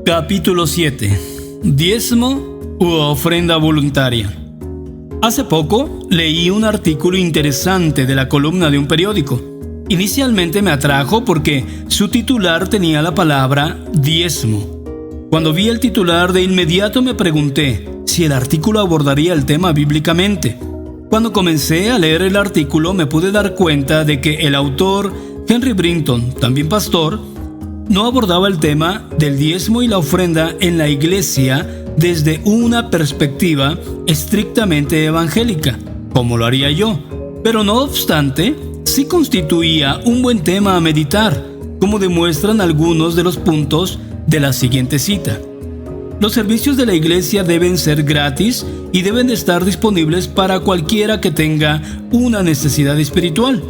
Capítulo 7. Diezmo u ofrenda voluntaria. Hace poco leí un artículo interesante de la columna de un periódico. Inicialmente me atrajo porque su titular tenía la palabra diezmo. Cuando vi el titular, de inmediato me pregunté si el artículo abordaría el tema bíblicamente. Cuando comencé a leer el artículo me pude dar cuenta de que el autor, Henry Brinton, también pastor, no abordaba el tema del diezmo y la ofrenda en la iglesia desde una perspectiva estrictamente evangélica, como lo haría yo, pero no obstante, sí constituía un buen tema a meditar, como demuestran algunos de los puntos de la siguiente cita. Los servicios de la iglesia deben ser gratis y deben de estar disponibles para cualquiera que tenga una necesidad espiritual.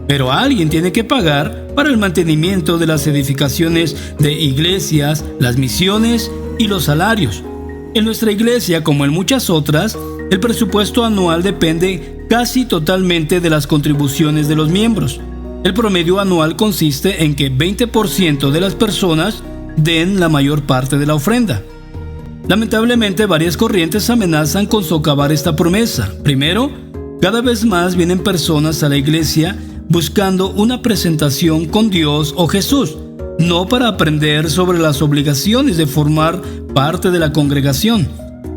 Pero alguien tiene que pagar para el mantenimiento de las edificaciones de iglesias, las misiones y los salarios. En nuestra iglesia, como en muchas otras, el presupuesto anual depende casi totalmente de las contribuciones de los miembros. El promedio anual consiste en que 20% de las personas den la mayor parte de la ofrenda. Lamentablemente, varias corrientes amenazan con socavar esta promesa. Primero, cada vez más vienen personas a la iglesia buscando una presentación con Dios o Jesús, no para aprender sobre las obligaciones de formar parte de la congregación.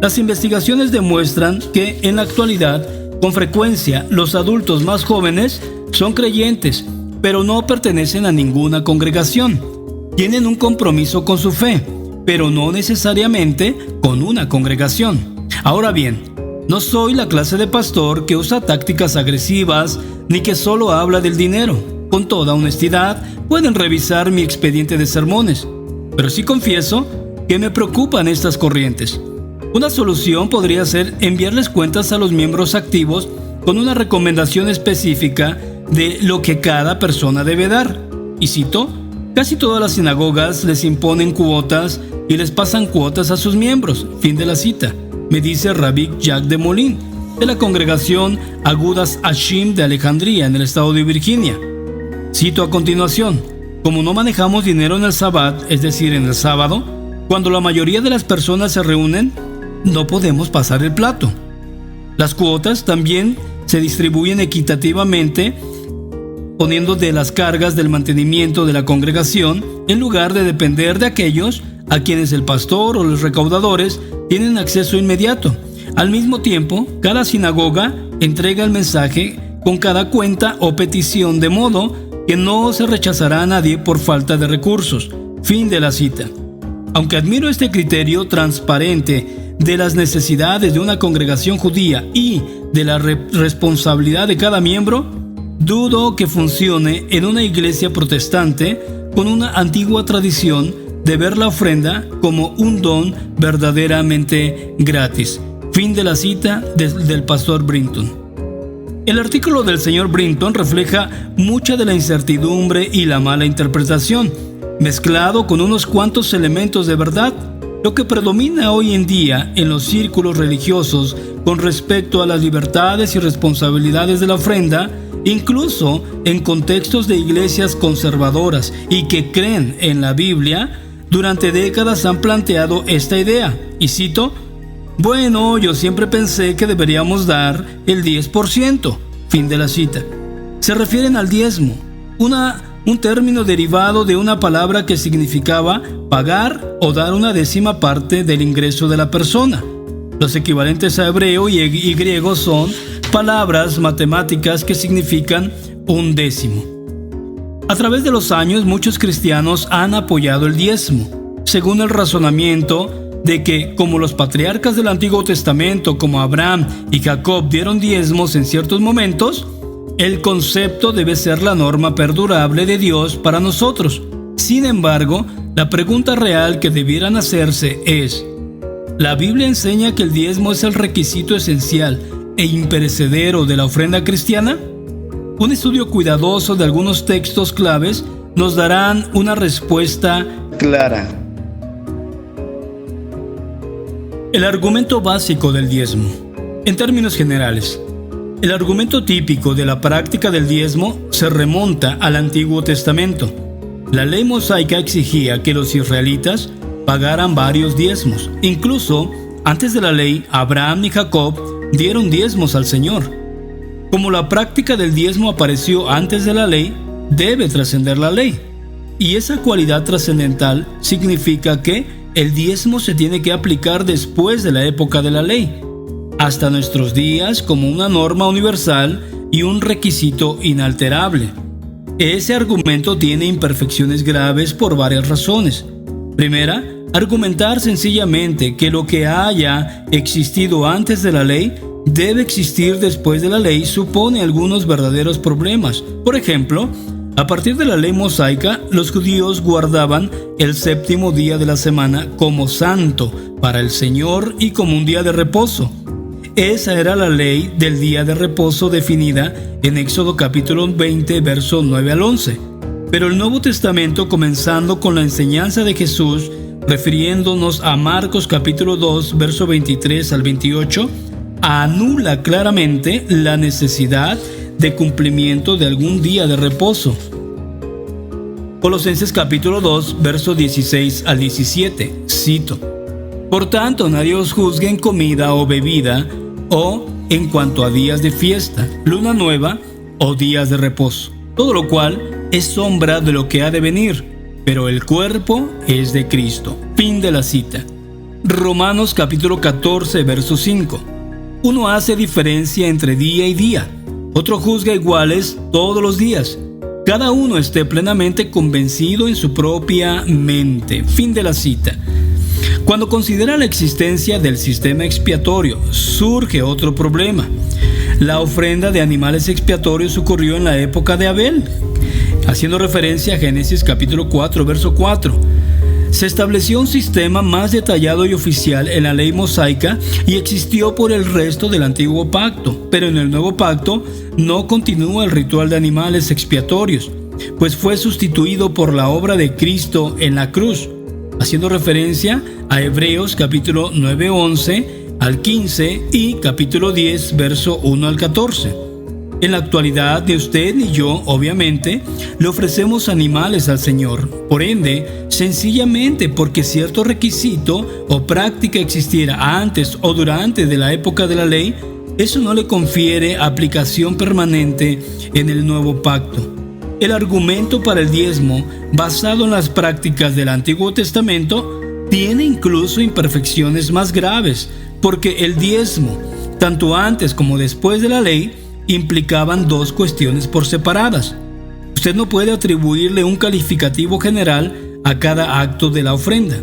Las investigaciones demuestran que en la actualidad, con frecuencia, los adultos más jóvenes son creyentes, pero no pertenecen a ninguna congregación. Tienen un compromiso con su fe, pero no necesariamente con una congregación. Ahora bien, no soy la clase de pastor que usa tácticas agresivas ni que solo habla del dinero. Con toda honestidad, pueden revisar mi expediente de sermones, pero sí confieso que me preocupan estas corrientes. Una solución podría ser enviarles cuentas a los miembros activos con una recomendación específica de lo que cada persona debe dar. Y cito, casi todas las sinagogas les imponen cuotas y les pasan cuotas a sus miembros. Fin de la cita. Me dice Rabbi Jacques de Molin, de la congregación Agudas Hashim de Alejandría, en el estado de Virginia. Cito a continuación: como no manejamos dinero en el Sabbat, es decir, en el sábado, cuando la mayoría de las personas se reúnen, no podemos pasar el plato. Las cuotas también se distribuyen equitativamente, poniendo de las cargas del mantenimiento de la congregación en lugar de depender de aquellos a quienes el pastor o los recaudadores tienen acceso inmediato. Al mismo tiempo, cada sinagoga entrega el mensaje con cada cuenta o petición, de modo que no se rechazará a nadie por falta de recursos. Fin de la cita. Aunque admiro este criterio transparente de las necesidades de una congregación judía y de la responsabilidad de cada miembro, dudo que funcione en una iglesia protestante con una antigua tradición de ver la ofrenda como un don verdaderamente gratis. Fin de la cita del pastor Brinton. El artículo del señor Brinton refleja mucha de la incertidumbre y la mala interpretación, mezclado con unos cuantos elementos de verdad. Lo que predomina hoy en día en los círculos religiosos con respecto a las libertades y responsabilidades de la ofrenda, incluso en contextos de iglesias conservadoras y que creen en la Biblia, durante décadas han planteado esta idea, y cito, bueno, yo siempre pensé que deberíamos dar el 10%, fin de la cita. Se refieren al diezmo, un término derivado de una palabra que significaba pagar o dar una décima parte del ingreso de la persona. Los equivalentes a hebreo y griego son palabras matemáticas que significan un décimo. A través de los años, muchos cristianos han apoyado el diezmo, según el razonamiento de que, como los patriarcas del Antiguo Testamento, como Abraham y Jacob, dieron diezmos en ciertos momentos, el concepto debe ser la norma perdurable de Dios para nosotros. Sin embargo, la pregunta real que debieran hacerse es: ¿la Biblia enseña que el diezmo es el requisito esencial e imperecedero de la ofrenda cristiana? Un estudio cuidadoso de algunos textos claves nos darán una respuesta clara. El argumento básico del diezmo. En términos generales, el argumento típico de la práctica del diezmo se remonta al Antiguo Testamento. La ley mosaica exigía que los israelitas pagaran varios diezmos. Incluso, antes de la ley, Abraham y Jacob dieron diezmos al Señor. Como la práctica del diezmo apareció antes de la ley, debe trascender la ley. Y esa cualidad trascendental significa que el diezmo se tiene que aplicar después de la época de la ley, hasta nuestros días como una norma universal y un requisito inalterable. Ese argumento tiene imperfecciones graves por varias razones. Primera, argumentar sencillamente que lo que haya existido antes de la ley debe existir después de la ley supone algunos verdaderos problemas. Por ejemplo, a partir de la ley mosaica, los judíos guardaban el séptimo día de la semana como santo para el Señor y como un día de reposo. Esa era la ley del día de reposo definida en Éxodo capítulo 20, versos 9 al 11. Pero el Nuevo Testamento, comenzando con la enseñanza de Jesús, refiriéndonos a Marcos capítulo 2, verso 23 al 28, anula claramente la necesidad de cumplimiento de algún día de reposo. Colosenses capítulo 2, verso 16 al 17, cito: Por tanto, nadie os juzgue en comida o bebida, o en cuanto a días de fiesta, luna nueva o días de reposo, todo lo cual es sombra de lo que ha de venir, pero el cuerpo es de Cristo. Fin de la cita. Romanos capítulo 14, verso 5. Uno hace diferencia entre día y día, otro juzga iguales todos los días. Cada uno esté plenamente convencido en su propia mente. Fin de la cita. Cuando considera la existencia del sistema expiatorio, surge otro problema. La ofrenda de animales expiatorios ocurrió en la época de Abel, haciendo referencia a Génesis capítulo 4, verso 4. Se estableció un sistema más detallado y oficial en la ley mosaica y existió por el resto del antiguo pacto, pero en el nuevo pacto no continúa el ritual de animales expiatorios, pues fue sustituido por la obra de Cristo en la cruz, haciendo referencia a Hebreos capítulo 9, 11 al 15 y capítulo 10, verso 1 al 14. En la actualidad, ni usted ni yo, obviamente, le ofrecemos animales al Señor. Por ende, sencillamente porque cierto requisito o práctica existiera antes o durante de la época de la ley, eso no le confiere aplicación permanente en el nuevo pacto. El argumento para el diezmo, basado en las prácticas del Antiguo Testamento, tiene incluso imperfecciones más graves, porque el diezmo, tanto antes como después de la ley, implicaban dos cuestiones por separadas. Usted no puede atribuirle un calificativo general a cada acto de la ofrenda.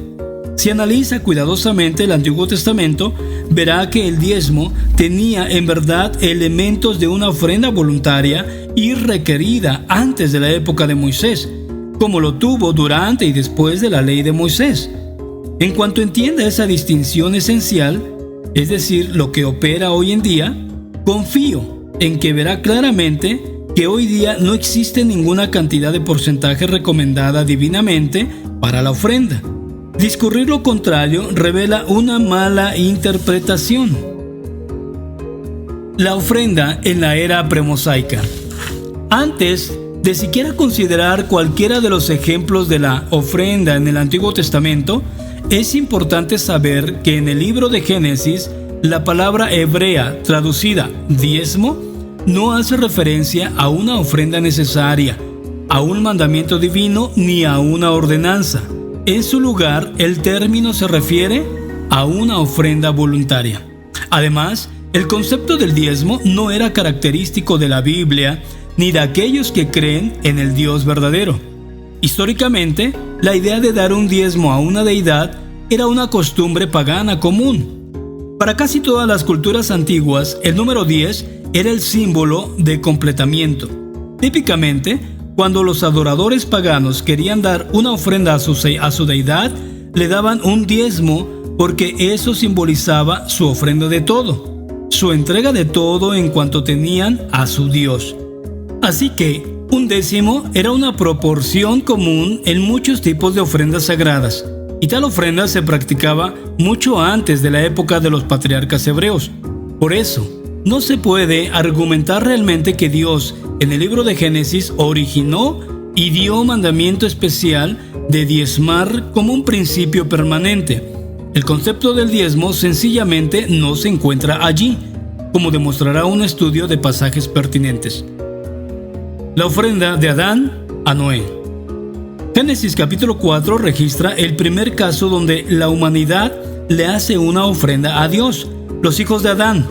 Si analiza cuidadosamente el Antiguo Testamento, verá que el diezmo tenía en verdad elementos de una ofrenda voluntaria y requerida antes de la época de Moisés, como lo tuvo durante y después de la ley de Moisés. En cuanto entienda esa distinción esencial, es decir, lo que opera hoy en día, confío en que verá claramente que hoy día no existe ninguna cantidad de porcentaje recomendada divinamente para la ofrenda. Discurrir lo contrario revela una mala interpretación. La ofrenda en la era premosaica. Antes de siquiera considerar cualquiera de los ejemplos de la ofrenda en el Antiguo Testamento, es importante saber que en el libro de Génesis, la palabra hebrea traducida diezmo no hace referencia a una ofrenda necesaria, a un mandamiento divino ni a una ordenanza. En su lugar, el término se refiere a una ofrenda voluntaria. Además, el concepto del diezmo no era característico de la Biblia ni de aquellos que creen en el Dios verdadero. Históricamente, la idea de dar un diezmo a una deidad era una costumbre pagana común. Para casi todas las culturas antiguas, el número 10 era el símbolo de completamiento. Típicamente, cuando los adoradores paganos querían dar una ofrenda a su deidad, le daban un diezmo porque eso simbolizaba su ofrenda de todo, su entrega de todo en cuanto tenían a su Dios. Así que, un décimo era una proporción común en muchos tipos de ofrendas sagradas, y tal ofrenda se practicaba mucho antes de la época de los patriarcas hebreos. Por eso, no se puede argumentar realmente que Dios, en el libro de Génesis, originó y dio mandamiento especial de diezmar como un principio permanente. El concepto del diezmo sencillamente no se encuentra allí, como demostrará un estudio de pasajes pertinentes. La ofrenda de Adán a Noé. Génesis capítulo 4 registra el primer caso donde la humanidad le hace una ofrenda a Dios. Los hijos de Adán,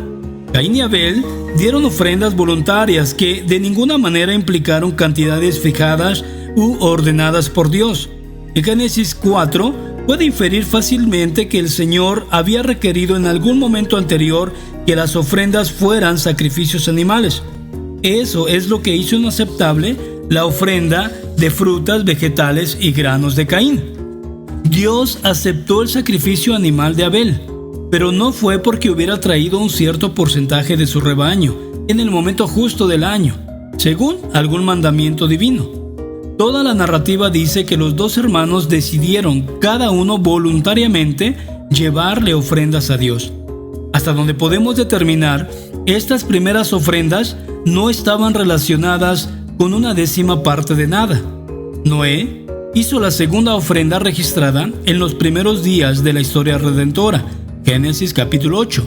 Caín y Abel, dieron ofrendas voluntarias que de ninguna manera implicaron cantidades fijadas u ordenadas por Dios. En Génesis 4 puede inferir fácilmente que el Señor había requerido en algún momento anterior que las ofrendas fueran sacrificios animales. Eso es lo que hizo inaceptable la ofrenda de frutas, vegetales y granos de Caín. Dios aceptó el sacrificio animal de Abel, pero no fue porque hubiera traído un cierto porcentaje de su rebaño en el momento justo del año, según algún mandamiento divino. Toda la narrativa dice que los dos hermanos decidieron, cada uno voluntariamente, llevarle ofrendas a Dios. Hasta donde podemos determinar, estas primeras ofrendas no estaban relacionadas con una décima parte de nada. Noé hizo la segunda ofrenda registrada en los primeros días de la historia redentora, Génesis capítulo 8.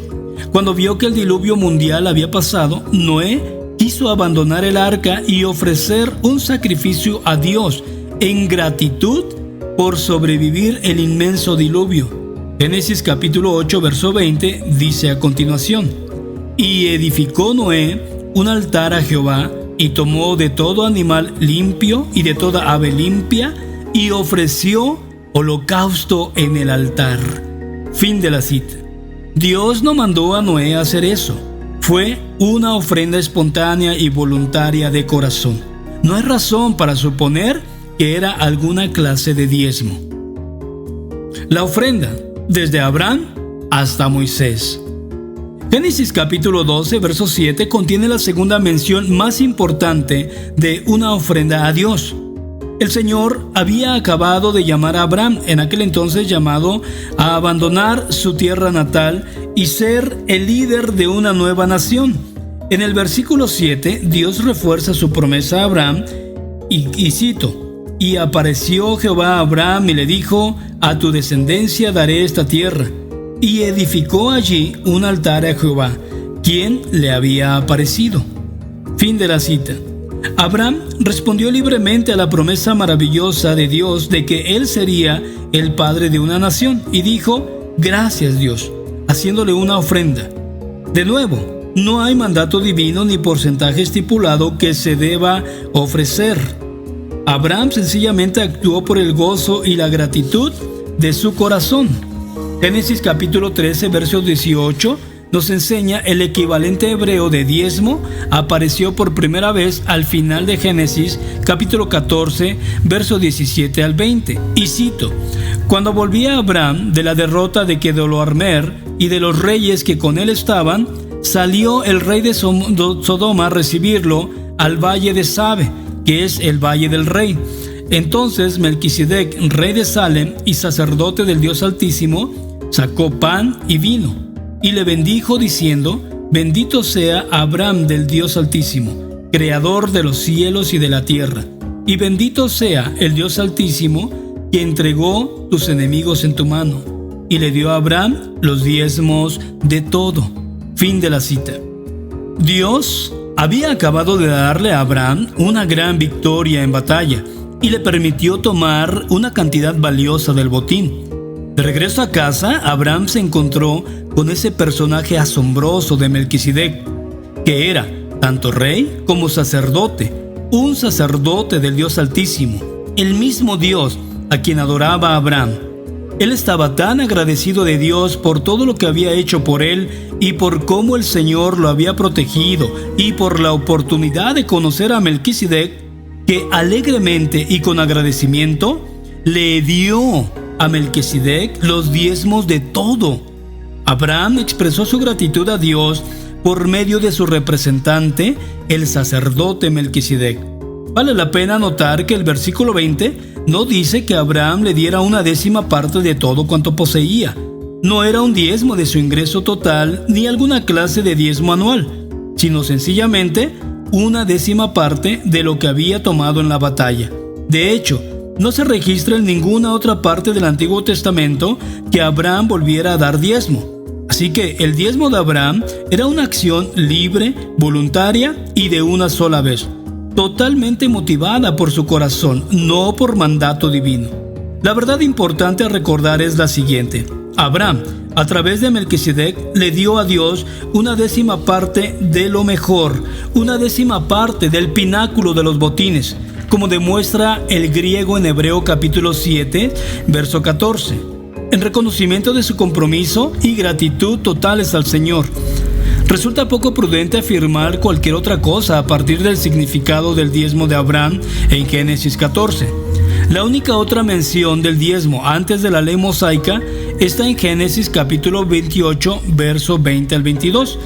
Cuando vio que el diluvio mundial había pasado, Noé quiso abandonar el arca y ofrecer un sacrificio a Dios en gratitud por sobrevivir el inmenso diluvio. Génesis capítulo 8, verso 20 dice a continuación: Y edificó Noé un altar a Jehová, y tomó de todo animal limpio y de toda ave limpia, y ofreció holocausto en el altar. Fin de la cita. Dios no mandó a Noé a hacer eso. Fue una ofrenda espontánea y voluntaria de corazón. No hay razón para suponer que era alguna clase de diezmo. La ofrenda, desde Abraham hasta Moisés. Génesis capítulo 12, verso 7 contiene la segunda mención más importante de una ofrenda a Dios. El Señor había acabado de llamar a Abraham, en aquel entonces llamado a abandonar su tierra natal y ser el líder de una nueva nación. En el versículo 7, Dios refuerza su promesa a Abraham y cito: Y apareció Jehová a Abraham y le dijo: A tu descendencia daré esta tierra. Y edificó allí un altar a Jehová, quien le había aparecido. Fin de la cita. Abraham respondió libremente a la promesa maravillosa de Dios de que él sería el padre de una nación y dijo: Gracias, Dios, haciéndole una ofrenda. De nuevo, no hay mandato divino ni porcentaje estipulado que se deba ofrecer. Abraham sencillamente actuó por el gozo y la gratitud de su corazón. Génesis capítulo 13, verso 18 nos enseña el equivalente hebreo de diezmo. Apareció por primera vez al final de Génesis capítulo 14, verso 17 al 20. Y cito: Cuando volvía Abraham de la derrota de Kedorlaomer y de los reyes que con él estaban, salió el rey de Sodoma a recibirlo al valle de Sabe, que es el valle del rey. Entonces Melquisedec, rey de Salem y sacerdote del Dios Altísimo, sacó pan y vino, y le bendijo diciendo: Bendito sea Abraham del Dios Altísimo, creador de los cielos y de la tierra, y bendito sea el Dios Altísimo, que entregó tus enemigos en tu mano. Y le dio a Abraham los diezmos de todo. Fin de la cita. Dios había acabado de darle a Abraham una gran victoria en batalla y le permitió tomar una cantidad valiosa del botín. De regreso a casa, Abraham se encontró con ese personaje asombroso de Melquisedec, que era tanto rey como sacerdote, un sacerdote del Dios Altísimo, el mismo Dios a quien adoraba Abraham. Él estaba tan agradecido de Dios por todo lo que había hecho por él y por cómo el Señor lo había protegido y por la oportunidad de conocer a Melquisedec, que alegremente y con agradecimiento le dio a Melquisedec los diezmos de todo. Abraham expresó su gratitud a Dios por medio de su representante, el sacerdote Melquisedec. Vale la pena notar que el versículo 20 no dice que Abraham le diera una décima parte de todo cuanto poseía. No era un diezmo de su ingreso total ni alguna clase de diezmo anual, sino sencillamente una décima parte de lo que había tomado en la batalla. De hecho, No se registra en ninguna otra parte del Antiguo Testamento que Abraham volviera a dar diezmo. Así que el diezmo de Abraham era una acción libre, voluntaria y de una sola vez, totalmente motivada por su corazón, no por mandato divino. La verdad importante a recordar es la siguiente: Abraham, a través de Melquisedec, le dio a Dios una 10ª parte de lo mejor, una 10ª parte del pináculo de los botines, como demuestra el griego en Hebreo capítulo 7, verso 14, en reconocimiento de su compromiso y gratitud totales al Señor. Resulta poco prudente afirmar cualquier otra cosa a partir del significado del diezmo de Abraham en Génesis 14. La única otra mención del diezmo antes de la ley mosaica está en Génesis capítulo 28, verso 20 al 22,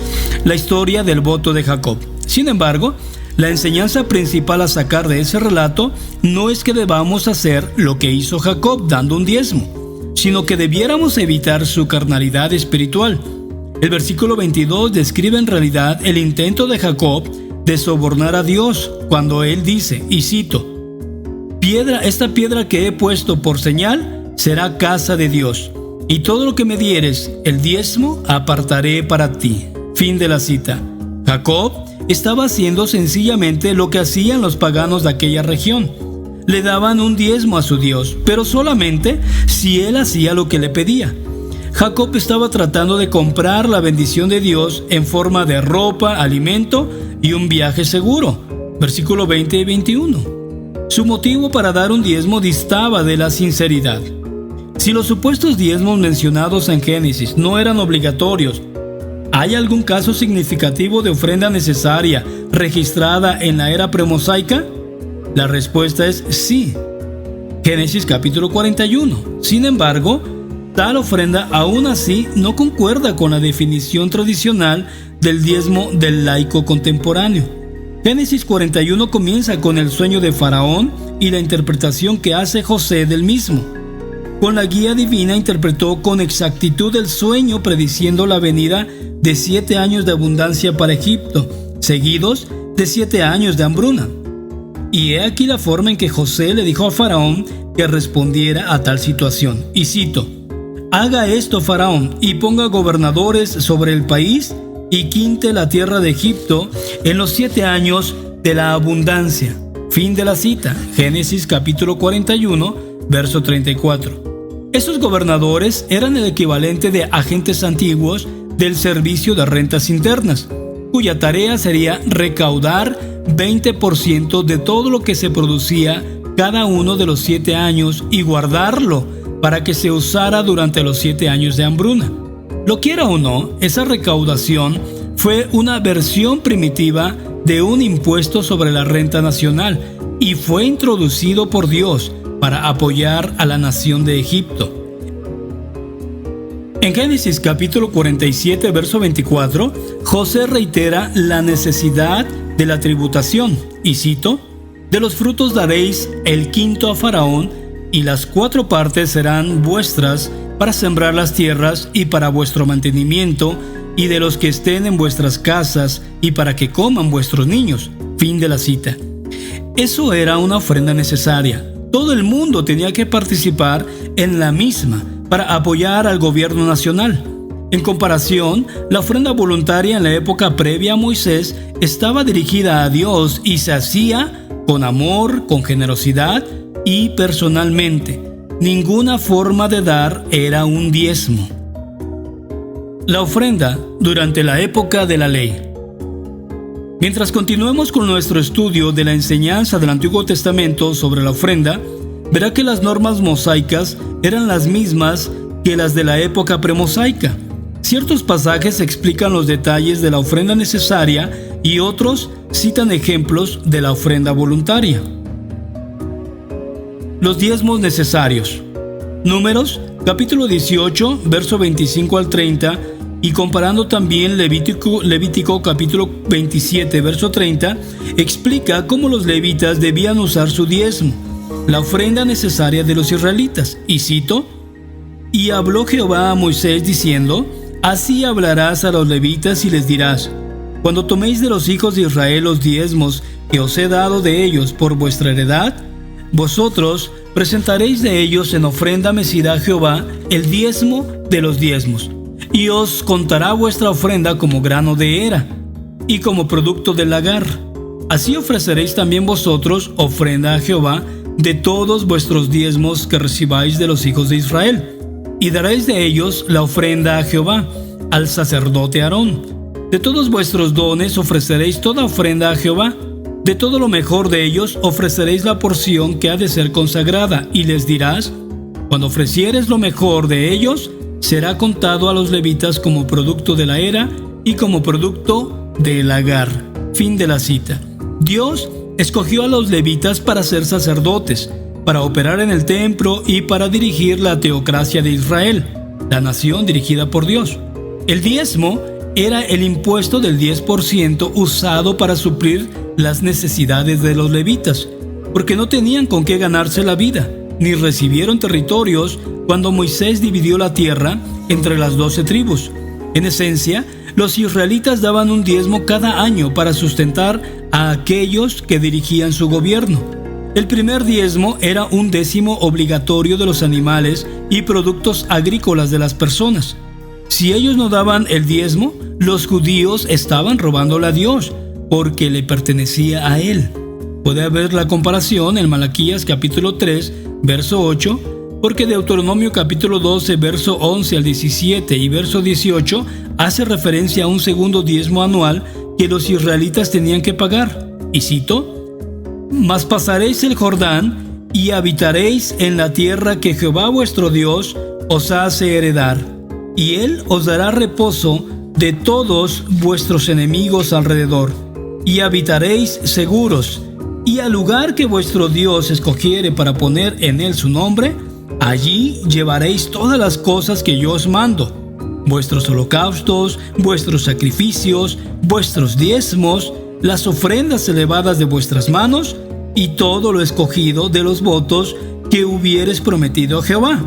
la historia del voto de Jacob. Sin embargo, la enseñanza principal a sacar de ese relato no es que debamos hacer lo que hizo Jacob dando un diezmo, sino que debiéramos evitar su carnalidad espiritual. El versículo 22 describe en realidad el intento de Jacob de sobornar a Dios cuando él dice, y cito: esta piedra que he puesto por señal será casa de Dios, y todo lo que me dieres, el diezmo, apartaré para ti. Fin de la cita. Jacob estaba haciendo sencillamente lo que hacían los paganos de aquella región. Le daban un diezmo a su Dios, pero solamente si él hacía lo que le pedía. Jacob estaba tratando de comprar la bendición de Dios en forma de ropa, alimento y un viaje seguro. Versículo 20 y 21. Su motivo para dar un diezmo distaba de la sinceridad. Si los supuestos diezmos mencionados en Génesis no eran obligatorios, ¿hay algún caso significativo de ofrenda necesaria registrada en la era premosaica? La respuesta es sí. Génesis capítulo 41. Sin embargo, tal ofrenda aún así no concuerda con la definición tradicional del diezmo del laico contemporáneo. Génesis 41 comienza con el sueño de Faraón y la interpretación que hace José del mismo. Con la guía divina interpretó con exactitud el sueño, prediciendo la venida de 7 años de abundancia para Egipto, seguidos de 7 años de hambruna. Y he aquí la forma en que José le dijo a Faraón que respondiera a tal situación. Y cito: haga esto Faraón, y ponga gobernadores sobre el país, y quinte la tierra de Egipto en los 7 años de la abundancia. Fin de la cita. Génesis capítulo 41, verso 34. Esos gobernadores eran el equivalente de agentes antiguos del servicio de rentas internas, cuya tarea sería recaudar 20% de todo lo que se producía cada uno de los 7 años y guardarlo para que se usara durante los 7 años de hambruna. Lo quiera o no, esa recaudación fue una versión primitiva de un impuesto sobre la renta nacional y fue introducido por Dios para apoyar a la nación de Egipto. En Génesis capítulo 47, verso 24, José reitera la necesidad de la tributación, y cito: de los frutos daréis el quinto a Faraón, y las 4 partes serán vuestras para sembrar las tierras y para vuestro mantenimiento, y de los que estén en vuestras casas, y para que coman vuestros niños. Fin de la cita. Eso era una ofrenda necesaria. Todo el mundo tenía que participar en la misma para apoyar al gobierno nacional. En comparación, la ofrenda voluntaria en la época previa a Moisés estaba dirigida a Dios y se hacía con amor, con generosidad y personalmente. Ninguna forma de dar era un diezmo. La ofrenda durante la época de la ley. Mientras continuemos con nuestro estudio de la enseñanza del Antiguo Testamento sobre la ofrenda, verá que las normas mosaicas eran las mismas que las de la época premosaica. Ciertos pasajes explican los detalles de la ofrenda necesaria y otros citan ejemplos de la ofrenda voluntaria. Los diezmos necesarios. Números, capítulo 18, verso 25 al 30, y comparando también Levítico capítulo 27, verso 30, explica cómo los levitas debían usar su diezmo, la ofrenda necesaria de los israelitas. Y cito: y habló Jehová a Moisés diciendo: así hablarás a los levitas y les dirás: cuando toméis de los hijos de Israel los diezmos que os he dado de ellos por vuestra heredad, vosotros presentaréis de ellos en ofrenda mecida a Jehová el diezmo de los diezmos, y os contará vuestra ofrenda como grano de era, y como producto del lagar. Así ofreceréis también vosotros ofrenda a Jehová de todos vuestros diezmos que recibáis de los hijos de Israel, y daréis de ellos la ofrenda a Jehová, al sacerdote Aarón. De todos vuestros dones ofreceréis toda ofrenda a Jehová. De todo lo mejor de ellos ofreceréis la porción que ha de ser consagrada, y les dirás: cuando ofrecieres lo mejor de ellos, será contado a los levitas como producto de la era y como producto del lagar. Fin de la cita. Dios escogió a los levitas para ser sacerdotes, para operar en el templo y para dirigir la teocracia de Israel, la nación dirigida por Dios. El diezmo era el impuesto del 10% usado para suplir las necesidades de los levitas, porque no tenían con qué ganarse la vida, ni recibieron territorios cuando Moisés dividió la tierra entre las 12 tribus. En esencia, los israelitas daban un diezmo cada año para sustentar a aquellos que dirigían su gobierno. El primer diezmo era un décimo obligatorio de los animales y productos agrícolas de las personas. Si ellos no daban el diezmo, los judíos estaban robándole a Dios, porque le pertenecía a Él. Puede haber la comparación en Malaquías capítulo 3, verso 8, porque Deuteronomio capítulo 12, verso 11 al 17 y verso 18 hace referencia a un segundo diezmo anual que los israelitas tenían que pagar. Y cito: «Mas pasaréis el Jordán y habitaréis en la tierra que Jehová vuestro Dios os hace heredar, y Él os dará reposo de todos vuestros enemigos alrededor, y habitaréis seguros, y al lugar que vuestro Dios escogiere para poner en él su nombre, allí llevaréis todas las cosas que yo os mando, vuestros holocaustos, vuestros sacrificios, vuestros diezmos, las ofrendas elevadas de vuestras manos, y todo lo escogido de los votos que hubieres prometido a Jehová.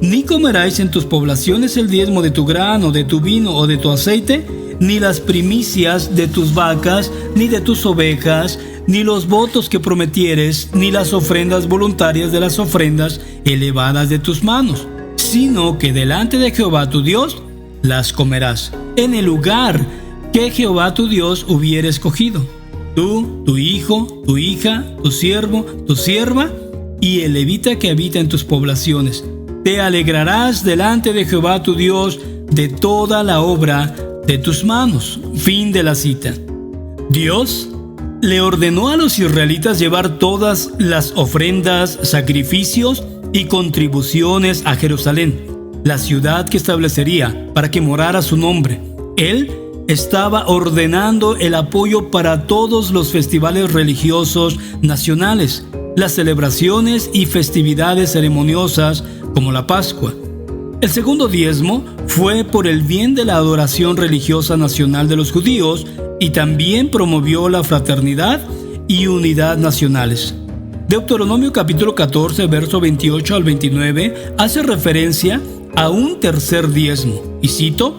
Ni comeráis en tus poblaciones el diezmo de tu grano, de tu vino o de tu aceite, ni las primicias de tus vacas, ni de tus ovejas, ni los votos que prometieres, ni las ofrendas voluntarias de las ofrendas elevadas de tus manos, sino que delante de Jehová tu Dios las comerás, en el lugar que Jehová tu Dios hubiere escogido. Tú, tu hijo, tu hija, tu siervo, tu sierva, y el levita que habita en tus poblaciones. Te alegrarás delante de Jehová tu Dios de toda la obra de tus manos». Fin de la cita. Dios le ordenó a los israelitas llevar todas las ofrendas, sacrificios y contribuciones a Jerusalén, la ciudad que establecería para que morara su nombre. Él estaba ordenando el apoyo para todos los festivales religiosos nacionales, las celebraciones y festividades ceremoniosas como la Pascua. El segundo diezmo fue por el bien de la adoración religiosa nacional de los judíos y también promovió la fraternidad y unidad nacionales. Deuteronomio capítulo 14, verso 28 al 29 hace referencia a un tercer diezmo, y cito: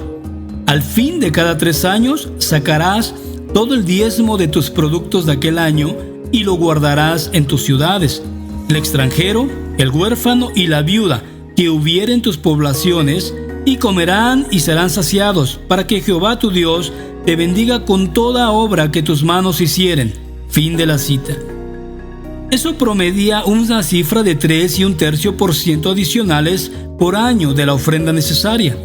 «Al fin de cada 3 años sacarás todo el diezmo de tus productos de aquel año y lo guardarás en tus ciudades. El extranjero, el huérfano y la viuda que hubiere en tus poblaciones, y comerán y serán saciados, para que Jehová tu Dios te bendiga con toda obra que tus manos hicieren». Fin de la cita. Eso prometía una cifra de 3 1/3% adicionales por año de la ofrenda necesaria.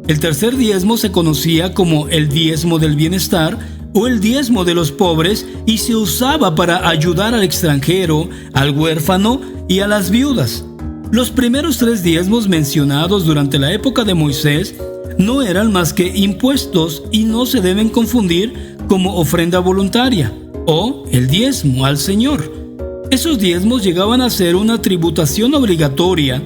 El tercer diezmo se conocía como el diezmo del bienestar o el diezmo de los pobres, y se usaba para ayudar al extranjero, al huérfano y a las viudas. Los primeros 3 diezmos mencionados durante la época de Moisés no eran más que impuestos y no se deben confundir como ofrenda voluntaria o el diezmo al Señor. Esos diezmos llegaban a ser una tributación obligatoria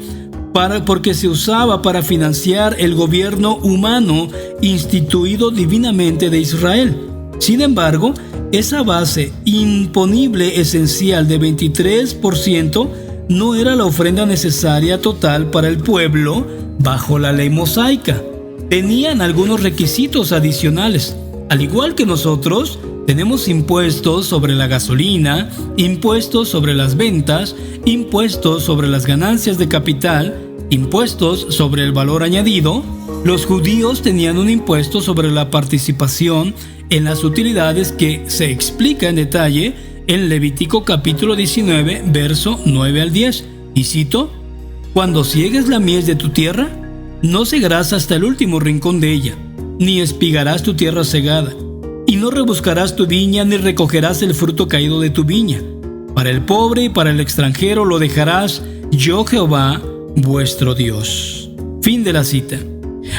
porque se usaba para financiar el gobierno humano instituido divinamente de Israel. Sin embargo, esa base imponible esencial de 23% no era la ofrenda necesaria total para el pueblo bajo la ley mosaica. Tenían algunos requisitos adicionales. Al igual que nosotros, tenemos impuestos sobre la gasolina, impuestos sobre las ventas, impuestos sobre las ganancias de capital, impuestos sobre el valor añadido. Los judíos tenían un impuesto sobre la participación en las utilidades que se explica en detalle en Levítico capítulo 19, verso 9 al 10. Y cito: «Cuando ciegues la mies de tu tierra, no segarás hasta el último rincón de ella, ni espigarás tu tierra segada, y no rebuscarás tu viña, ni recogerás el fruto caído de tu viña. Para el pobre y para el extranjero lo dejarás, yo Jehová, vuestro Dios». Fin de la cita.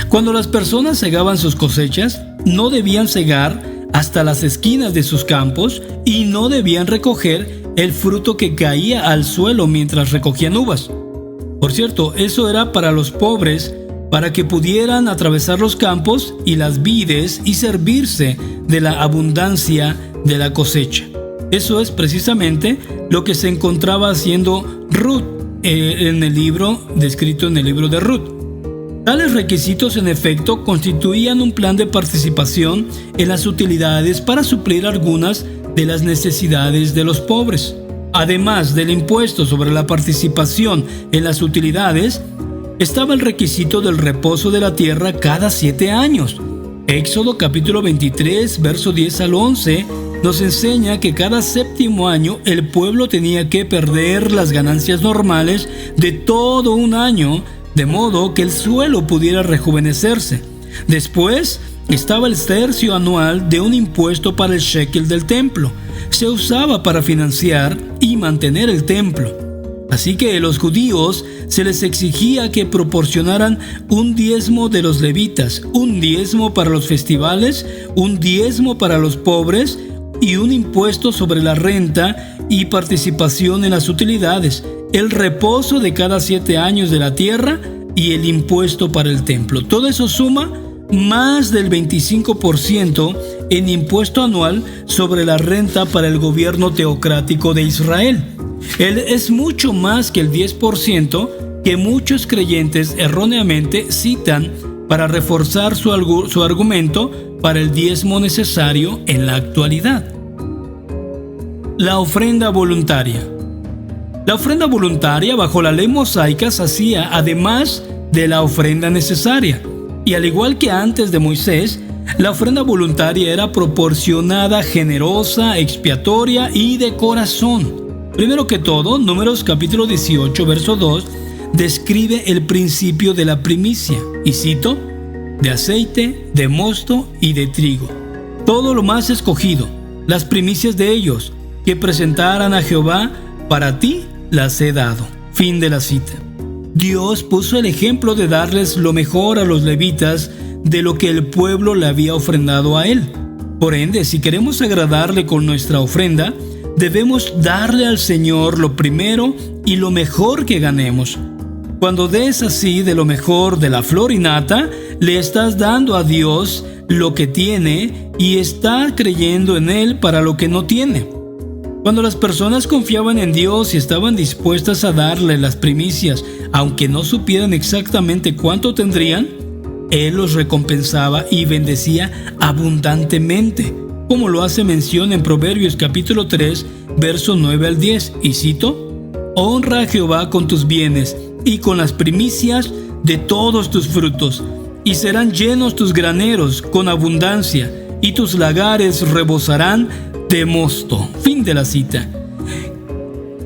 Cuando las personas segaban sus cosechas, no debían segar hasta las esquinas de sus campos y no debían recoger el fruto que caía al suelo mientras recogían uvas. Por cierto, eso era para los pobres, para que pudieran atravesar los campos y las vides y servirse de la abundancia de la cosecha. Eso es precisamente lo que se encontraba haciendo Ruth descrito en el libro de Ruth. Tales requisitos, en efecto, constituían un plan de participación en las utilidades para suplir algunas de las necesidades de los pobres. Además del impuesto sobre la participación en las utilidades, estaba el requisito del reposo de la tierra cada 7 años. Éxodo capítulo 23, verso 10 al 11, nos enseña que cada 7º año el pueblo tenía que perder las ganancias normales de todo un año, de modo que el suelo pudiera rejuvenecerse. Después estaba el tercio anual de un impuesto para el shekel del templo. Se usaba para financiar y mantener el templo. Así que a los judíos se les exigía que proporcionaran un diezmo de los levitas, un diezmo para los festivales, un diezmo para los pobres y un impuesto sobre la renta y participación en las utilidades, el reposo de cada 7 años de la tierra y el impuesto para el templo. Todo eso suma más del 25% en impuesto anual sobre la renta para el gobierno teocrático de Israel. Él es mucho más que el 10% que muchos creyentes erróneamente citan para reforzar su argumento para el diezmo necesario en la actualidad. La ofrenda voluntaria. La ofrenda voluntaria bajo la ley mosaica se hacía además de la ofrenda necesaria. Y al igual que antes de Moisés, la ofrenda voluntaria era proporcionada, generosa, expiatoria y de corazón. Primero que todo, Números capítulo 18, verso 2, describe el principio de la primicia, y cito: «De aceite, de mosto y de trigo, todo lo más escogido, las primicias de ellos, que presentaran a Jehová, para ti las he dado». Fin de la cita. Dios puso el ejemplo de darles lo mejor a los levitas de lo que el pueblo le había ofrendado a él. Por ende, si queremos agradarle con nuestra ofrenda, debemos darle al Señor lo primero y lo mejor que ganemos. Cuando des así de lo mejor de la flor y nata, le estás dando a Dios lo que tiene y está creyendo en Él para lo que no tiene. Cuando las personas confiaban en Dios y estaban dispuestas a darle las primicias, aunque no supieran exactamente cuánto tendrían, Él los recompensaba y bendecía abundantemente, como lo hace mención en Proverbios capítulo 3, versos 9 al 10, y cito: «Honra a Jehová con tus bienes y con las primicias de todos tus frutos, y serán llenos tus graneros con abundancia, y tus lagares rebosarán de mosto». Fin de la cita.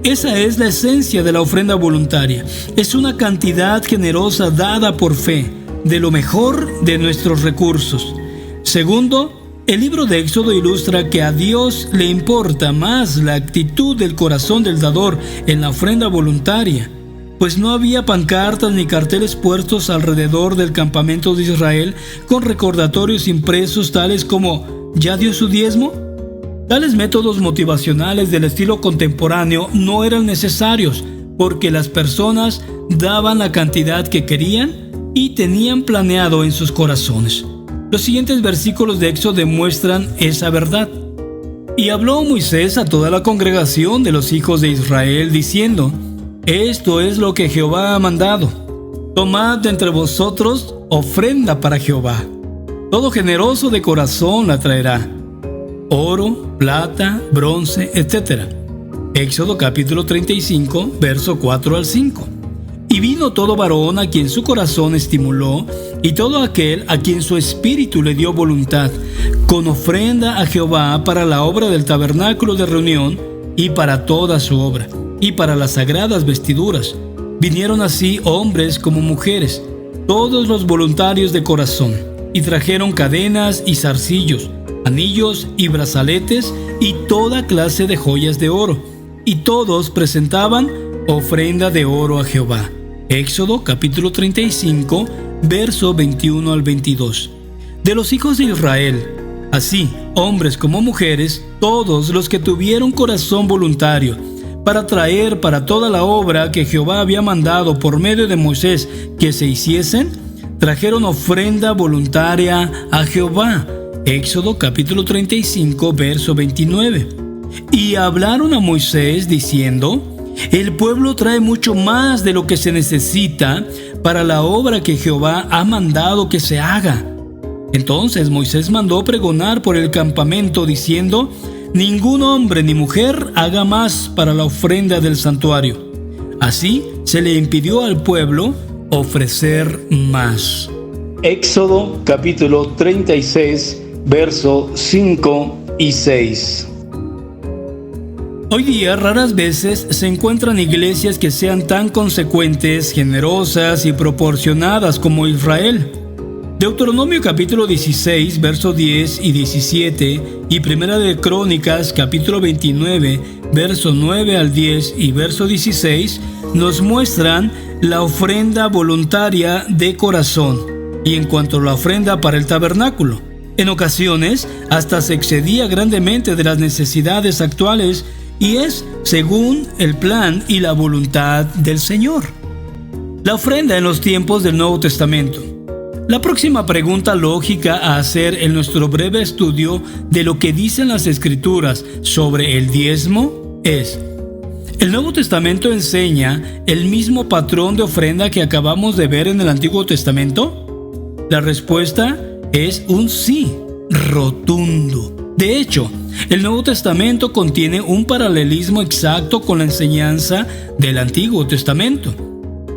Esa es la esencia de la ofrenda voluntaria. Es una cantidad generosa dada por fe, de lo mejor de nuestros recursos. Segundo, el libro de Éxodo ilustra que a Dios le importa más la actitud del corazón del dador en la ofrenda voluntaria, pues no había pancartas ni carteles puestos alrededor del campamento de Israel con recordatorios impresos tales como «¿Ya dio su diezmo?». Tales métodos motivacionales del estilo contemporáneo no eran necesarios, porque las personas daban la cantidad que querían y tenían planeado en sus corazones. Los siguientes versículos de Éxodo demuestran esa verdad. «Y habló Moisés a toda la congregación de los hijos de Israel, diciendo: Esto es lo que Jehová ha mandado. Tomad de entre vosotros ofrenda para Jehová. Todo generoso de corazón la traerá. oro, plata, bronce, etc. Éxodo capítulo 35, verso 4 al 5. Y vino todo varón a quien su corazón estimuló, y todo aquel a quien su espíritu le dio voluntad, con ofrenda a Jehová para la obra del tabernáculo de reunión, y para toda su obra, y para las sagradas vestiduras. Vinieron así hombres como mujeres, todos los voluntarios de corazón, y trajeron cadenas y zarcillos, anillos y brazaletes, y toda clase de joyas de oro, y todos presentaban ofrenda de oro a Jehová. Éxodo capítulo 35, verso 21 al 22. De los hijos de Israel, así, hombres como mujeres, todos los que tuvieron corazón voluntario, para traer para toda la obra que Jehová había mandado por medio de Moisés que se hiciesen, trajeron ofrenda voluntaria a Jehová. Éxodo capítulo 35, verso 29. Y hablaron a Moisés diciendo: el pueblo trae mucho más de lo que se necesita para la obra que Jehová ha mandado que se haga. Entonces Moisés mandó pregonar por el campamento diciendo: ningún hombre ni mujer haga más para la ofrenda del santuario. Así se le impidió al pueblo ofrecer más. Éxodo capítulo 36, versos 5 y 6. Hoy día raras veces se encuentran iglesias que sean tan consecuentes, generosas y proporcionadas como Israel. Deuteronomio capítulo 16, versos 10 y 17 y Primera de Crónicas capítulo 29, versos 9 al 10 y verso 16 nos muestran la ofrenda voluntaria de corazón. Y en cuanto a la ofrenda para el tabernáculo, en ocasiones hasta se excedía grandemente de las necesidades actuales, y es según el plan y la voluntad del Señor. La ofrenda en los tiempos del Nuevo Testamento. La próxima pregunta lógica a hacer en nuestro breve estudio de lo que dicen las Escrituras sobre el diezmo es: ¿el Nuevo Testamento enseña el mismo patrón de ofrenda que acabamos de ver en el Antiguo Testamento? La respuesta es un sí rotundo. De hecho, el Nuevo Testamento contiene un paralelismo exacto con la enseñanza del Antiguo Testamento.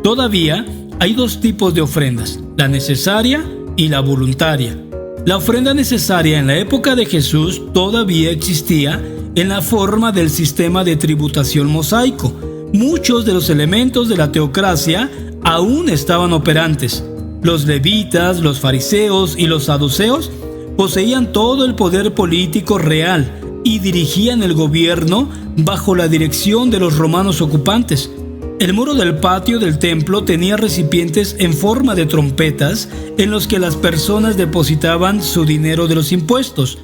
Todavía hay dos tipos de ofrendas: la necesaria y la voluntaria. La ofrenda necesaria en la época de Jesús todavía existía en la forma del sistema de tributación mosaico. Muchos de los elementos de la teocracia aún estaban operantes. Los levitas, los fariseos y los saduceos poseían todo el poder político real y dirigían el gobierno bajo la dirección de los romanos ocupantes. El muro del patio del templo tenía recipientes en forma de trompetas en los que las personas depositaban su dinero de los impuestos.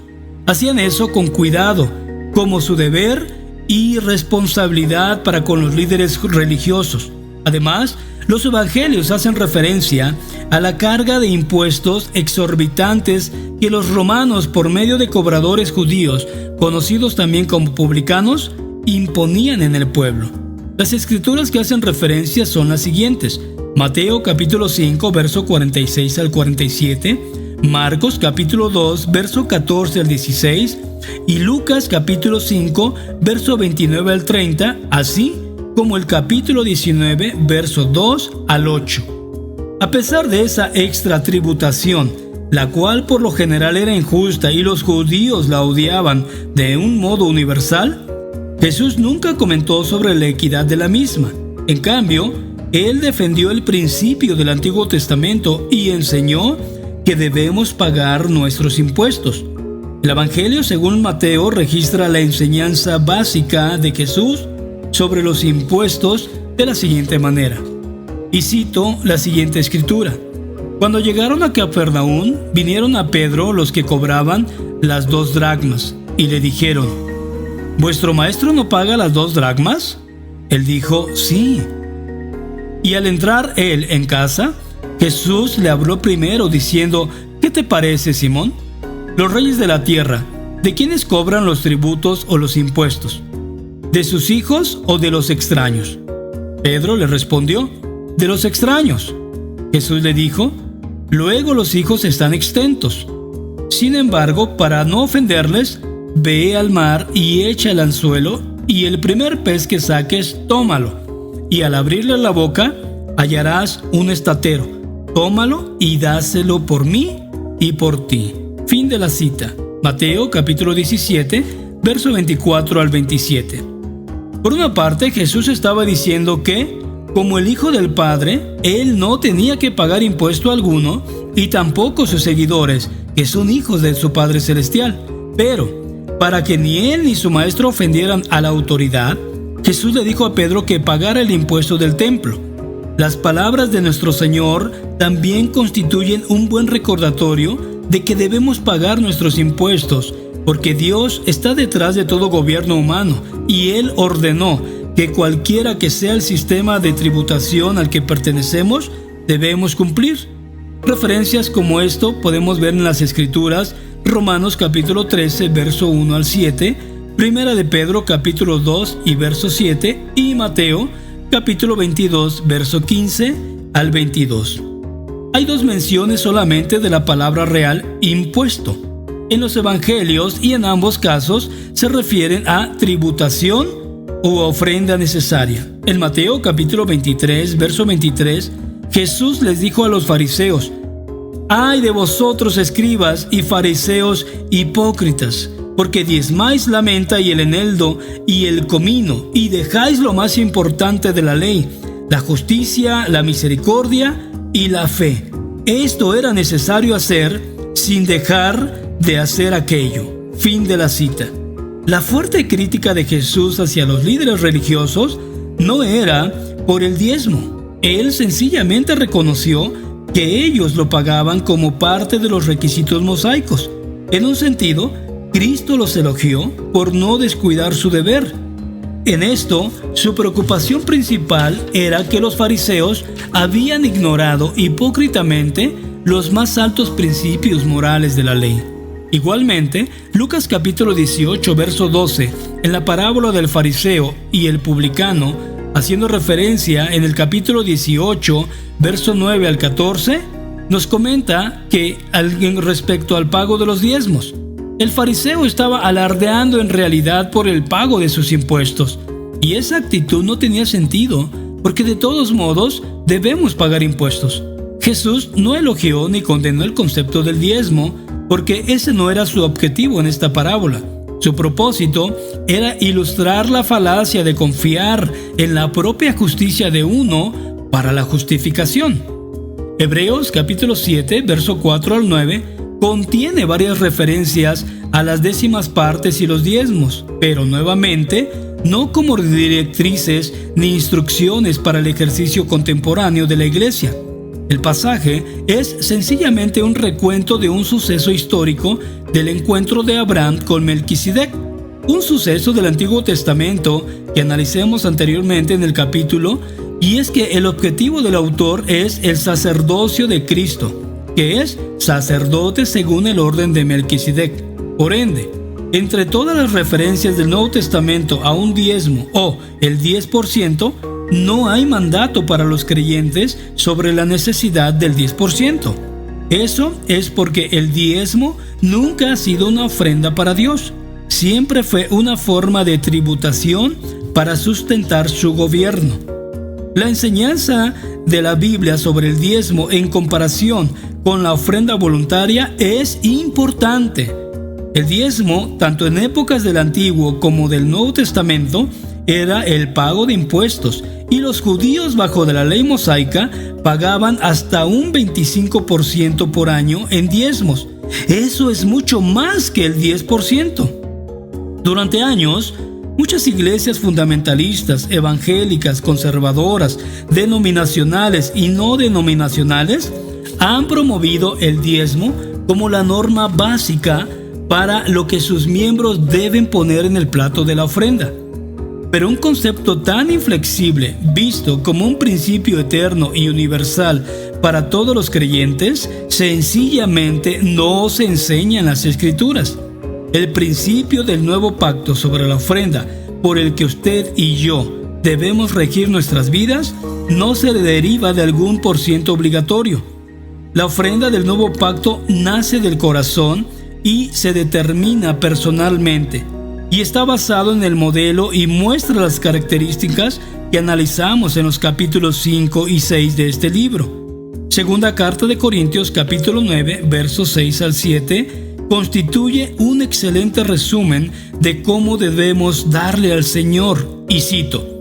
Hacían eso con cuidado, como su deber y responsabilidad para con los líderes religiosos. Además, los evangelios hacen referencia a la carga de impuestos exorbitantes que los romanos, por medio de cobradores judíos, conocidos también como publicanos, imponían en el pueblo. Las escrituras que hacen referencia son las siguientes: Mateo capítulo 5, verso 46 al 47, Marcos capítulo 2, verso 14 al 16, y Lucas capítulo 5, verso 29 al 30, así como el capítulo 19, verso 2 al 8. A pesar de esa extra tributación, la cual por lo general era injusta y los judíos la odiaban de un modo universal, Jesús nunca comentó sobre la equidad de la misma. En cambio, Él defendió el principio del Antiguo Testamento y enseñó que debemos pagar nuestros impuestos. El Evangelio según Mateo registra la enseñanza básica de Jesús sobre los impuestos de la siguiente manera. Y cito la siguiente escritura: cuando llegaron a Capernaum, vinieron a Pedro los que cobraban las 2 dracmas, y le dijeron: ¿vuestro maestro no paga las 2 dracmas? Él dijo: sí. Y al entrar él en casa, Jesús le habló primero diciendo: ¿qué te parece, Simón? Los reyes de la tierra, ¿de quiénes cobran los tributos o los impuestos? ¿De sus hijos o de los extraños? Pedro le respondió: de los extraños. Jesús le dijo: luego los hijos están exentos. Sin embargo, para no ofenderles, ve al mar y echa el anzuelo, y el primer pez que saques, tómalo, y al abrirle la boca hallarás un estatero. Tómalo y dáselo por mí y por ti. Fin de la cita. Mateo capítulo 17, verso 24 al 27. Por una parte, Jesús estaba diciendo que, como el Hijo del Padre, Él no tenía que pagar impuesto alguno, y tampoco sus seguidores, que son hijos de su Padre Celestial. Pero, para que ni Él ni su Maestro ofendieran a la autoridad, Jesús le dijo a Pedro que pagara el impuesto del templo. Las palabras de nuestro Señor también constituyen un buen recordatorio de que debemos pagar nuestros impuestos, porque Dios está detrás de todo gobierno humano, y Él ordenó que cualquiera que sea el sistema de tributación al que pertenecemos, debemos cumplir. Referencias como esto podemos ver en las Escrituras: Romanos capítulo 13, verso 1 al 7, Primera de Pedro capítulo 2 y verso 7, y Mateo capítulo 22, verso 15 al 22. Hay dos menciones solamente de la palabra real impuesto en los evangelios, y en ambos casos se refieren a tributación u ofrenda necesaria. En Mateo capítulo 23, verso 23, Jesús les dijo a los fariseos: «Ay de vosotros, escribas y fariseos hipócritas, porque diezmáis la menta y el eneldo y el comino, y dejáis lo más importante de la ley, la justicia, la misericordia y la fe. Esto era necesario hacer sin dejar de hacer aquello». Fin de la cita. La fuerte crítica de Jesús hacia los líderes religiosos no era por el diezmo. Él sencillamente reconoció que ellos lo pagaban como parte de los requisitos mosaicos. En un sentido, Cristo los elogió por no descuidar su deber. En esto, su preocupación principal era que los fariseos habían ignorado hipócritamente los más altos principios morales de la ley. Igualmente, Lucas capítulo 18, verso 12, en la parábola del fariseo y el publicano, haciendo referencia en el capítulo 18, verso 9 al 14, nos comenta que alguien respecto al pago de los diezmos. El fariseo estaba alardeando en realidad por el pago de sus impuestos, y esa actitud no tenía sentido, porque de todos modos debemos pagar impuestos. Jesús no elogió ni condenó el concepto del diezmo, porque ese no era su objetivo en esta parábola. Su propósito era ilustrar la falacia de confiar en la propia justicia de uno para la justificación. Hebreos capítulo 7, verso 4 al 9, contiene varias referencias a las décimas partes y los diezmos, pero nuevamente no como directrices ni instrucciones para el ejercicio contemporáneo de la iglesia. El pasaje es sencillamente un recuento de un suceso histórico del encuentro de Abraham con Melquisedec, un suceso del Antiguo Testamento que analicemos anteriormente en el capítulo, y es que el objetivo del autor es el sacerdocio de Cristo, que es sacerdote según el orden de Melquisedec. Por ende, entre todas las referencias del Nuevo Testamento a un diezmo o el 10%, no hay mandato para los creyentes sobre la necesidad del 10%. Eso es porque el diezmo nunca ha sido una ofrenda para Dios. Siempre fue una forma de tributación para sustentar su gobierno. La enseñanza de la Biblia sobre el diezmo en comparación con la ofrenda voluntaria es importante. El diezmo, tanto en épocas del Antiguo como del Nuevo Testamento, era el pago de impuestos, y los judíos bajo de la ley mosaica pagaban hasta un 25% por año en diezmos. Eso es mucho más que el 10%. Durante años, muchas iglesias fundamentalistas, evangélicas, conservadoras, denominacionales y no denominacionales han promovido el diezmo como la norma básica para lo que sus miembros deben poner en el plato de la ofrenda. Pero un concepto tan inflexible, visto como un principio eterno y universal para todos los creyentes, sencillamente no se enseña en las Escrituras. El principio del nuevo pacto sobre la ofrenda, por el que usted y yo debemos regir nuestras vidas, no se deriva de algún % obligatorio. La ofrenda del nuevo pacto nace del corazón y se determina personalmente, y está basado en el modelo y muestra las características que analizamos en los capítulos 5 y 6 de este libro. Segunda carta de Corintios capítulo 9, versos 6 al 7, constituye un excelente resumen de cómo debemos darle al Señor, y cito: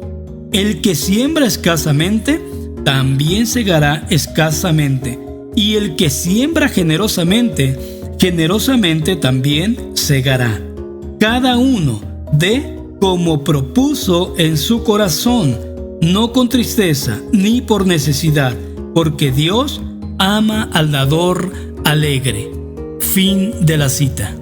el que siembra escasamente, también segará escasamente, y el que siembra generosamente, generosamente también segará. Cada uno dé como propuso en su corazón, no con tristeza ni por necesidad, porque Dios ama al dador alegre. Fin de la cita.